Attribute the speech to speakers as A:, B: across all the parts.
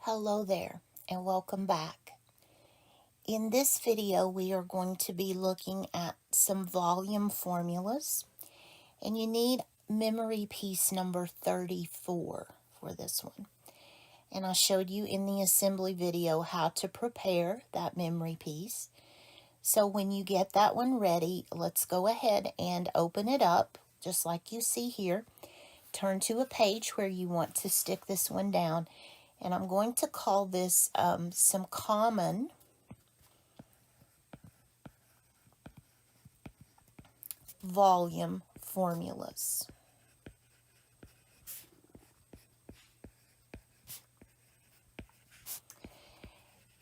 A: Hello there and welcome back. In this video we are going to be looking at some volume formulas, and you need memory piece number 34 for this one. And I showed you in the assembly video how to prepare that memory piece. So when you get that one ready, let's go ahead and open it up just like you see here. Turn to a page where you want to stick this one down. And I'm going to call this some common volume formulas.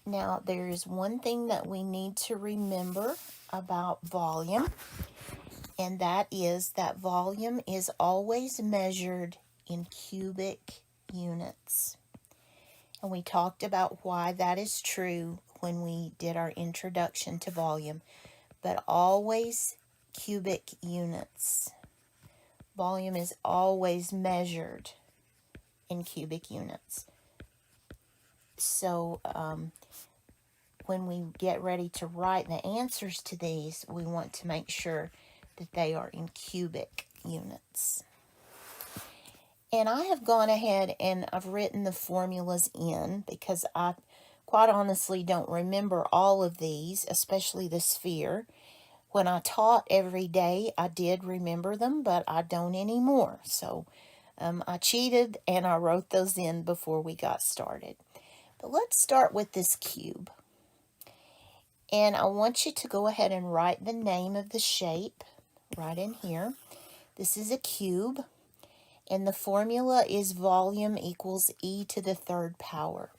A: Now, there is one thing that we need to remember about volume, and that is that volume is always measured in cubic units. And we talked about why that is true when we did our introduction to volume, but always cubic units. Volume is always measured in cubic units. So when we get ready to write the answers to these, we want to make sure that they are in cubic units. And I have gone ahead and I've written the formulas in because I quite honestly don't remember all of these, especially the sphere. When I taught every day, I did remember them, but I don't anymore. So I cheated and I wrote those in before we got started. But let's start with this cube. And I want you to go ahead and write the name of the shape right in here. This is a cube. And the formula is volume equals e to the third power.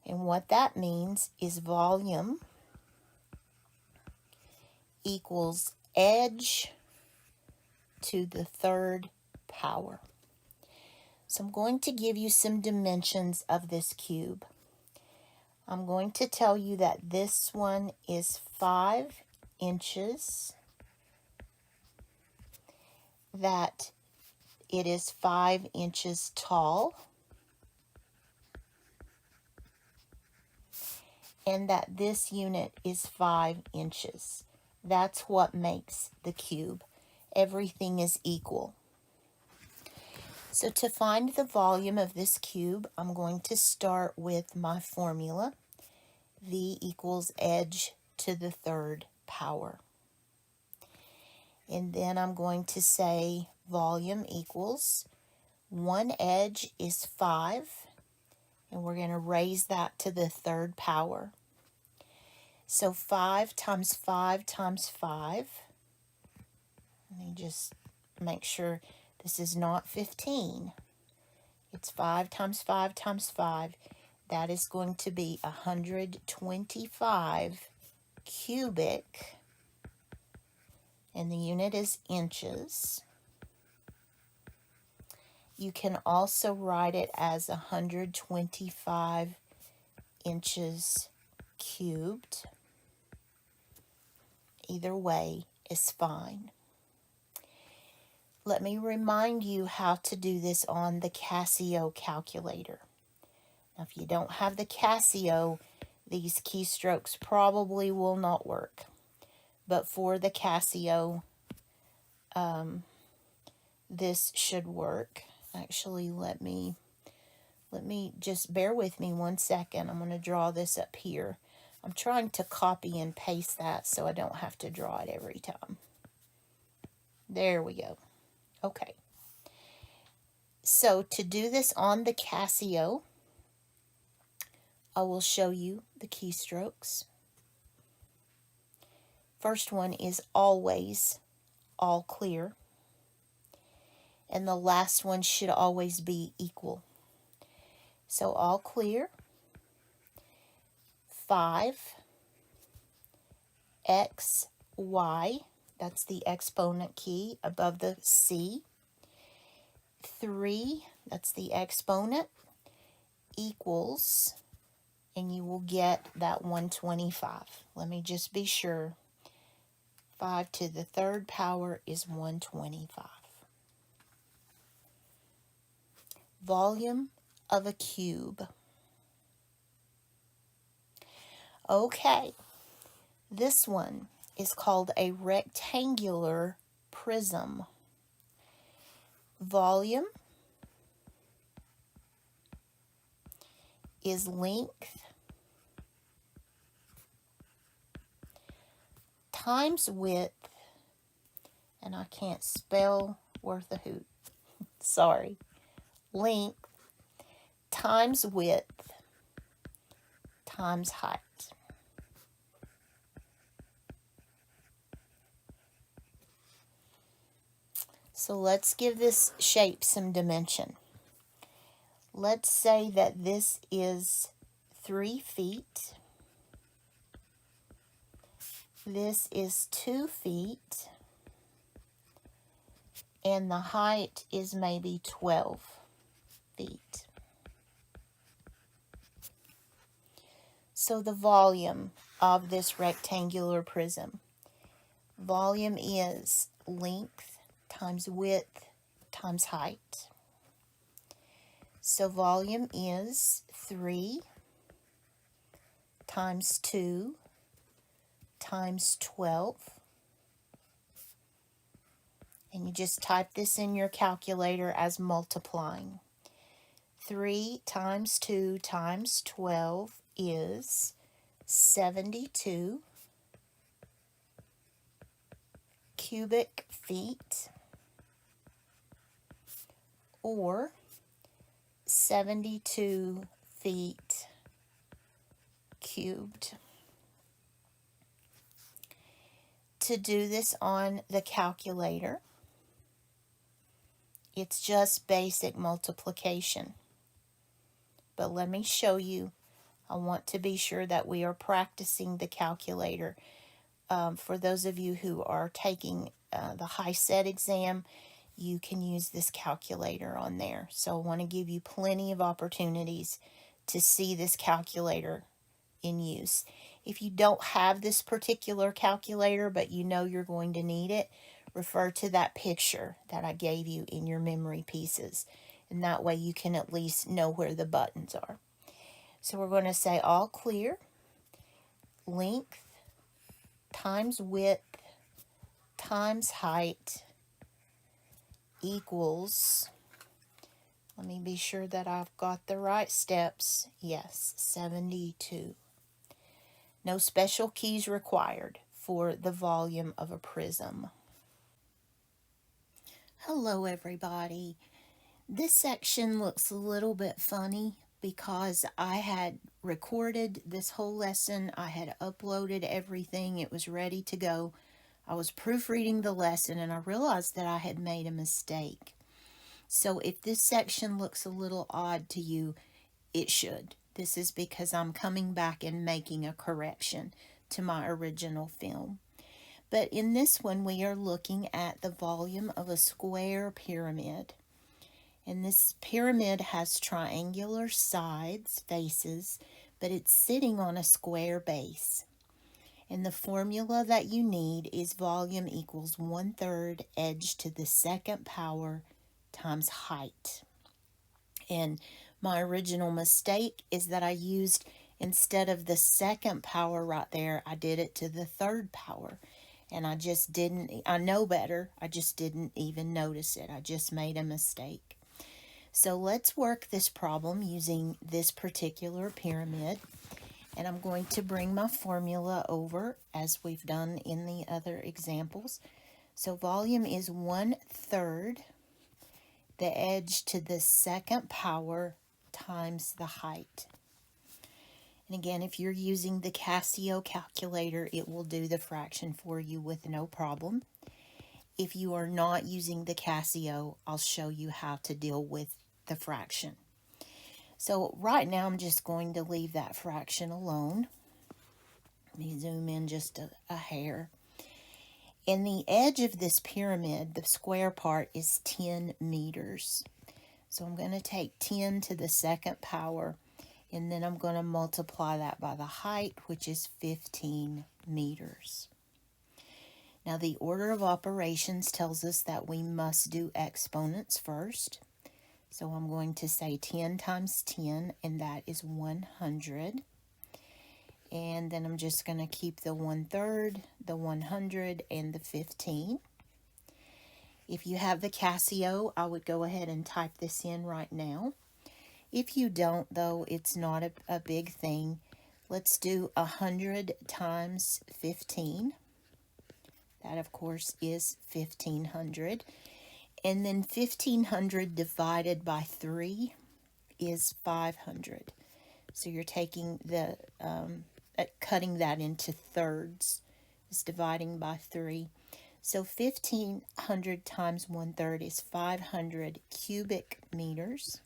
A: And what that means is volume equals edge to the third power. So I'm going to give you some dimensions of this cube. I'm going to tell you that this one is 5 inches, that it is 5 inches tall, and that this unit is 5 inches. That's what makes the cube. Everything is equal. So to find the volume of this cube, I'm going to start with my formula. V equals edge to the third power. And then I'm going to say volume equals 1 edge is 5, and we're going to raise that to the third power. So 5 times 5 times 5. Let me just make sure this is not 15. It's 5 times 5 times 5. That is going to be 125 cubic, and the unit is inches. You can also write it as 125 inches cubed. Either way is fine. Let me remind you how to do this on the Casio calculator. Now, if you don't have the Casio, these keystrokes probably will not work. But for the Casio, this should work. Actually, let me just bear with me 1 second. I'm going to draw this up here. I'm trying to copy and paste that so I don't have to draw it every time. There we go. Okay. So to do this on the Casio, I will show you the keystrokes. First one is always all clear. And the last one should always be equal. So all clear, 5, x, y, that's the exponent key above the c, 3, that's the exponent, equals, and you will get that 125. Let me just be sure. 5 to the third power is 125. Volume of a cube. Okay, this one is called a rectangular prism. Volume is length times width, and I can't spell worth a hoot. Sorry. Length times width times height. So let's give this shape some dimension. Let's say that this is 3 feet. This is 2 feet. And the height is maybe 12 feet. So the volume of this rectangular prism. Volume is length times width times height. So volume is 3 times 2 times 12. And you just type this in your calculator as multiplying. 3 times 2 times 12 is 72 cubic feet, or 72 feet cubed. To do this on the calculator, it's just basic multiplication. But let me show you. I want to be sure that we are practicing the calculator. For those of you who are taking the HiSET exam, you can use this calculator on there. So I want to give you plenty of opportunities to see this calculator in use. If you don't have this particular calculator, but you know you're going to need it, refer to that picture that I gave you in your memory pieces. And that way you can at least know where the buttons are. So we're going to say all clear, length times width times height equals, let me be sure that I've got the right steps. Yes, 72. No special keys required for the volume of a prism. Hello everybody. This section looks a little bit funny because I had recorded this whole lesson. I had uploaded everything. It was ready to go. I was proofreading the lesson and I realized that I had made a mistake. So if this section looks a little odd to you, it should. This is because I'm coming back and making a correction to my original film. But in this one, we are looking at the volume of a square pyramid. And this pyramid has triangular sides, faces, but it's sitting on a square base. And the formula that you need is volume equals 1/3 edge to the second power times height. And my original mistake is that I used, instead of the second power right there, I did it to the third power. And I just didn't, I know better, I just didn't even notice it. I just made a mistake. So let's work this problem using this particular pyramid. And I'm going to bring my formula over as we've done in the other examples. So volume is 1/3 the edge to the second power times the height. And again, if you're using the Casio calculator, it will do the fraction for you with no problem. If you are not using the Casio, I'll show you how to deal with the fraction. So right now, I'm just going to leave that fraction alone. Let me zoom in just a hair. And the edge of this pyramid, the square part, is 10 meters. So I'm going to take 10 to the second power, and then I'm going to multiply that by the height, which is 15 meters. Now the order of operations tells us that we must do exponents first. So I'm going to say 10 times 10, and that is 100. And then I'm just going to keep the 1/3, the 100, and the 15. If you have the Casio, I would go ahead and type this in right now. If you don't, though, it's not a big thing. Let's do 100 times 15. That, of course, is 1,500. And then 1,500 divided by 3 is 500. So you're taking the, cutting that into thirds, is dividing by 3. So 1,500 times 1/3 is 500 cubic meters.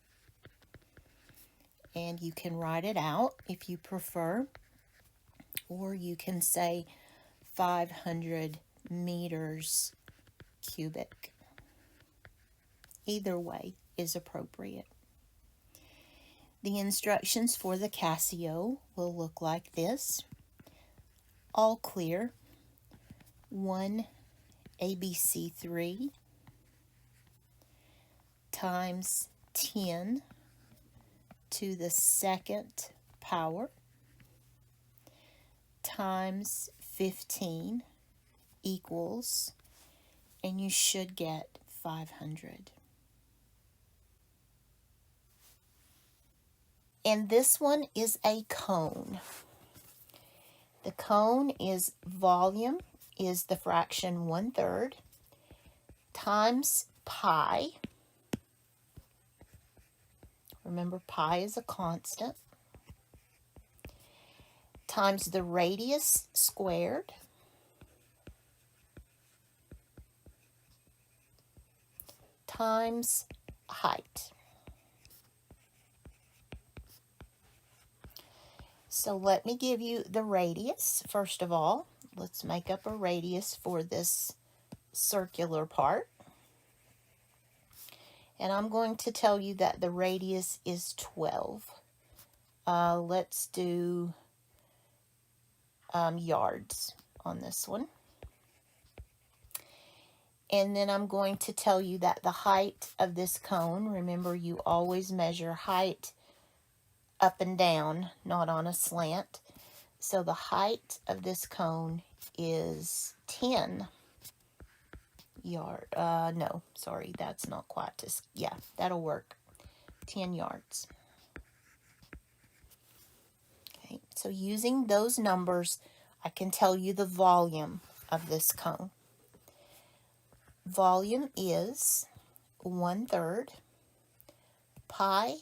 A: And you can write it out if you prefer, or you can say 500 meters cubic. Either way is appropriate. The instructions for the Casio will look like this. All clear. 1 ABC3 times 10 to the second power times 15 equals, and you should get 500. And this one is a cone. The cone is volume is the fraction 1/3 times pi. Remember, pi is a constant. Times the radius squared. Times height. So let me give you the radius. First of all, let's make up a radius for this circular part. And I'm going to tell you that the radius is 12. Let's do yards on this one. And then I'm going to tell you that the height of this cone, remember you always measure height up and down, not on a slant. So the height of this cone is 10 yard. No, sorry, that's not quite. Yeah, that'll work. 10 yards. Okay, so using those numbers, I can tell you the volume of this cone. Volume is 1/3 pi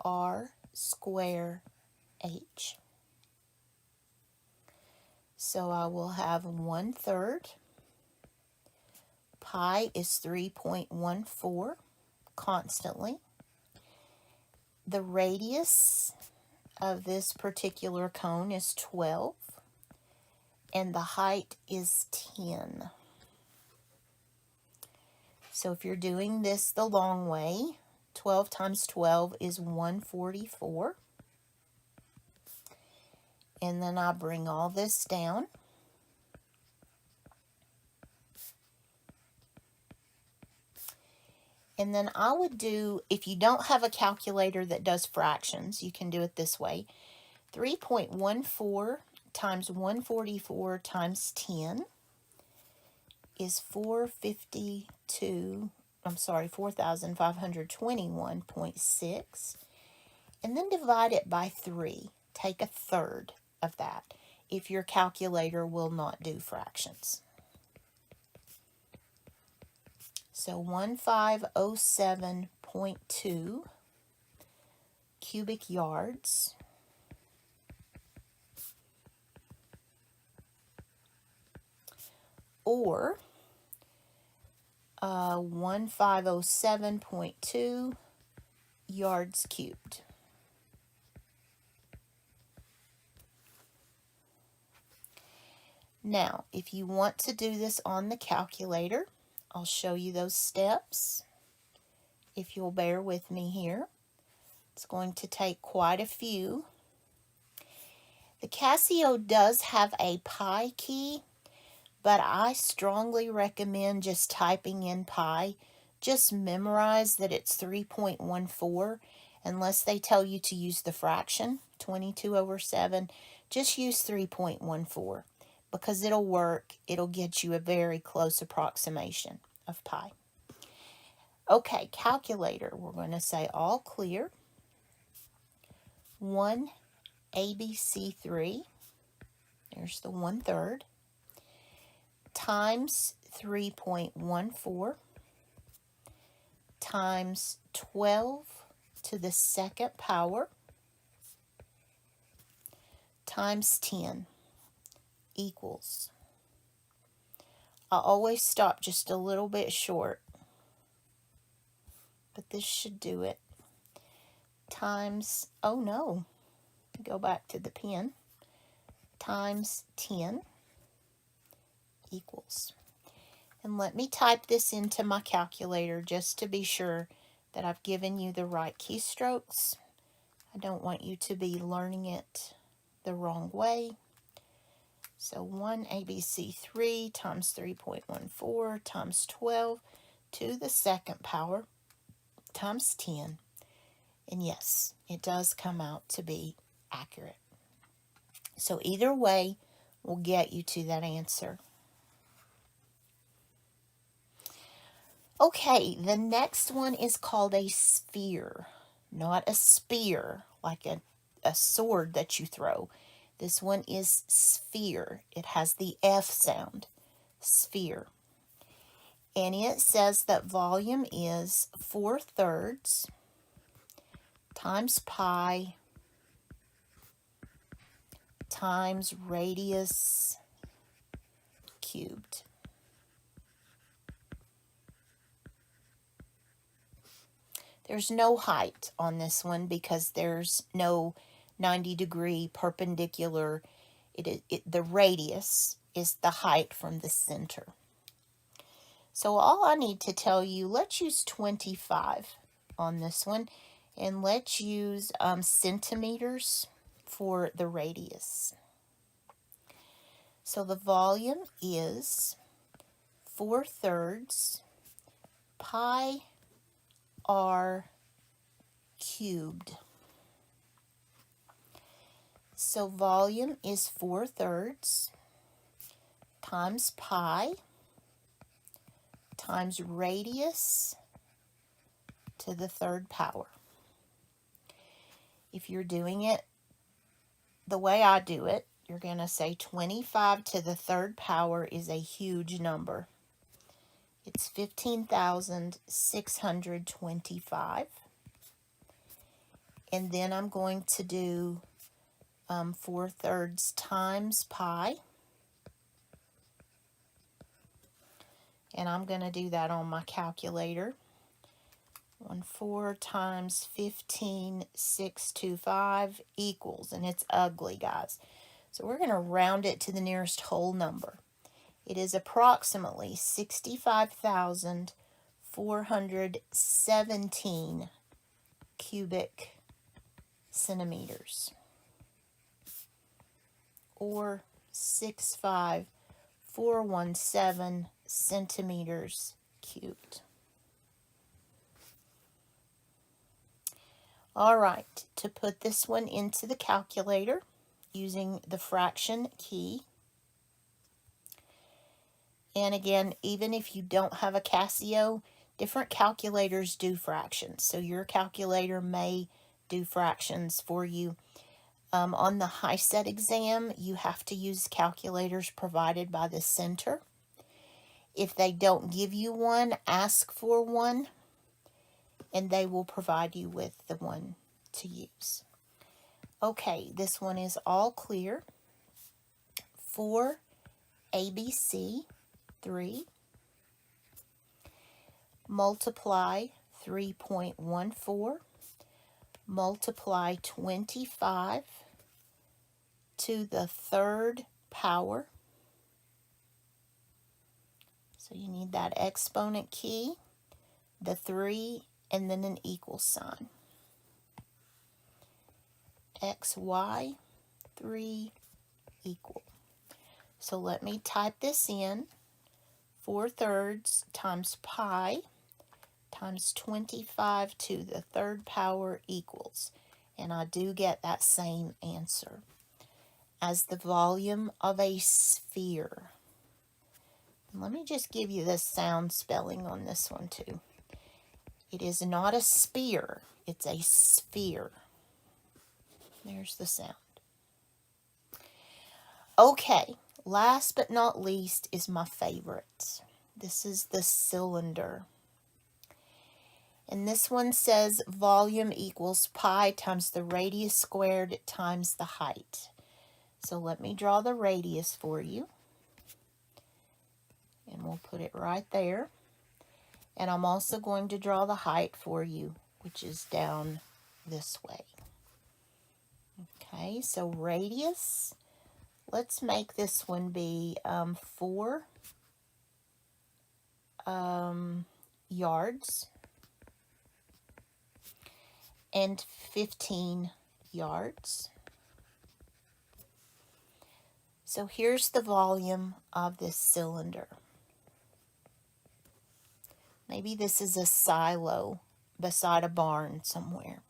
A: r square h. So I will have 1/3. Pi is 3.14 constantly. The radius of this particular cone is 12, and the height is 10. So if you're doing this the long way, 12 times 12 is 144. And then I bring all this down. And then I would do, if you don't have a calculator that does fractions, you can do it this way. 3.14 times 144 times 10 is 4,521.6. And then divide it by 3. Take 1/3 of that if your calculator will not do fractions. So 1507.2 cubic yards or 1507.2 yards cubed. Now, if you want to do this on the calculator, I'll show you those steps. If you'll bear with me here, it's going to take quite a few. The Casio does have a pi key, but I strongly recommend just typing in pi. Just memorize that it's 3.14, Unless they tell you to use the fraction, 22 over 7, just use 3.14 because it'll work. It'll get you a very close approximation of pi. Okay, calculator. We're going to say all clear. 1 ABC3, there's the 1/3, times 3.14 times 12 to the 2nd power times 10 equals. I always stop just a little bit short, but this should do it. Times, oh no, go back to the pen, times 10 equals. And let me type this into my calculator just to be sure that I've given you the right keystrokes. I don't want you to be learning it the wrong way. So 1 ABC3 times 3.14 times 12 to the 2nd power times 10. And yes, it does come out to be accurate. So either way will get you to that answer. Okay, the next one is called a sphere, not a spear, like a sword that you throw. This one is sphere. It has the F sound, sphere. And it says that volume is 4/3 times pi times radius cubed. There's no height on this one because there's no 90-degree perpendicular. The radius is the height from the center. So all I need to tell you, let's use 25 on this one, and let's use centimeters for the radius. So the volume is 4/3 pi r cubed. So volume is 4/3 times pi times radius to the 3rd power. If you're doing it the way I do it, you're going to say 25 to the 3rd power is a huge number. It's 15,625. And then I'm going to do 4/3 times pi. And I'm going to do that on my calculator. 4 times 15,625 equals, and it's ugly, guys. So we're going to round it to the nearest whole number. It is approximately 65,417 cubic centimeters, or 65,417 centimeters cubed. All right, to put this one into the calculator using the fraction key, and again, even if you don't have a Casio, different calculators do fractions, so your calculator may do fractions for you. On the HiSET exam, you have to use calculators provided by the center. If they don't give you one, ask for one, and they will provide you with the one to use. Okay, this one is all clear. 4 ABC 3 multiply 3.14 multiply 25 to the 3rd power. So you need that exponent key, the 3, and then an equal sign. XY 3 equal. So let me type this in. 4/3 times pi times 25 to the third power equals, and I do get that same answer, as the volume of a sphere. Let me just give you the sound spelling on this one too. It is not a spear, it's a sphere. There's the sound. Okay, last but not least is my favorite. This is the cylinder. And this one says volume equals pi times the radius squared times the height. So let me draw the radius for you. And we'll put it right there. And I'm also going to draw the height for you, which is down this way. Okay, so radius, let's make this one be 4 yards and 15 yards. So here's the volume of this cylinder. Maybe this is a silo beside a barn somewhere.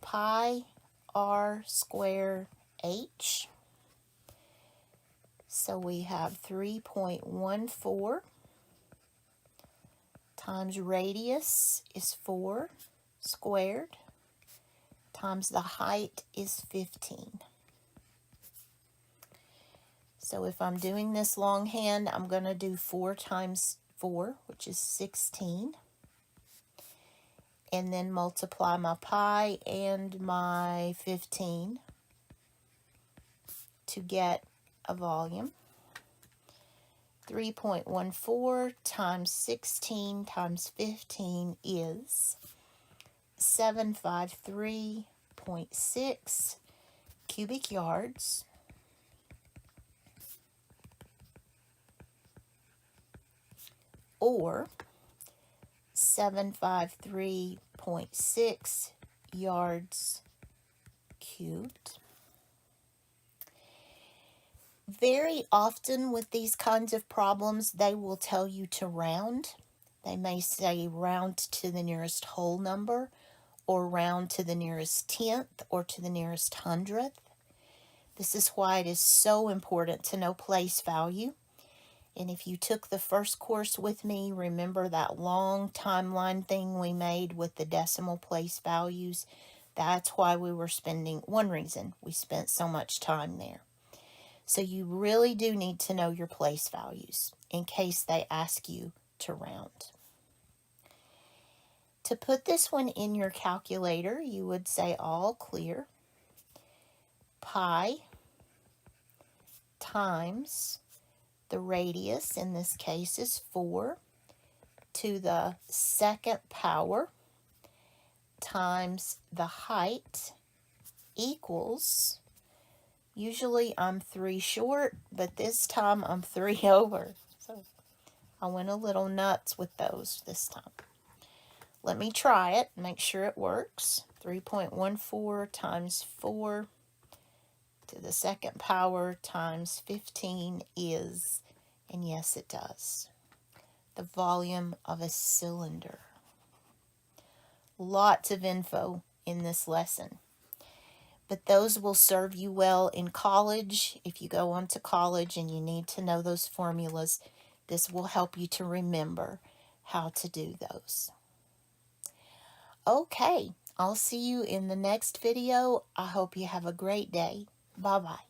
A: Pi r square h. So we have 3.14 times radius is 4 squared times the height is 15. So if I'm doing this longhand, I'm going to do 4 times 4, which is 16. And then multiply my pi and my 15 to get a volume. 3.14 times 16 times 15 is 753.6 cubic yards. Or 753.6 yards cubed. Very often with these kinds of problems, they will tell you to round. They may say round to the nearest whole number, or round to the nearest tenth, or to the nearest hundredth. This is why it is so important to know place value. And if you took the first course with me, remember that long timeline thing we made with the decimal place values? That's why we were spending, one reason we spent so much time there. So you really do need to know your place values in case they ask you to round. To put this one in your calculator, you would say all clear. Pi times the radius, in this case, is 4 to the second power times the height equals, usually I'm 3 short, but this time I'm 3 over. So I went a little nuts with those this time. Let me try it, make sure it works. 3.14 times 4 to the second power times 15 is, and yes it does, the volume of a cylinder. Lots of info in this lesson, but those will serve you well in college. If you go on to college and you need to know those formulas, this will help you to remember how to do those. Okay, I'll see you in the next video. I hope you have a great day. Bye-bye.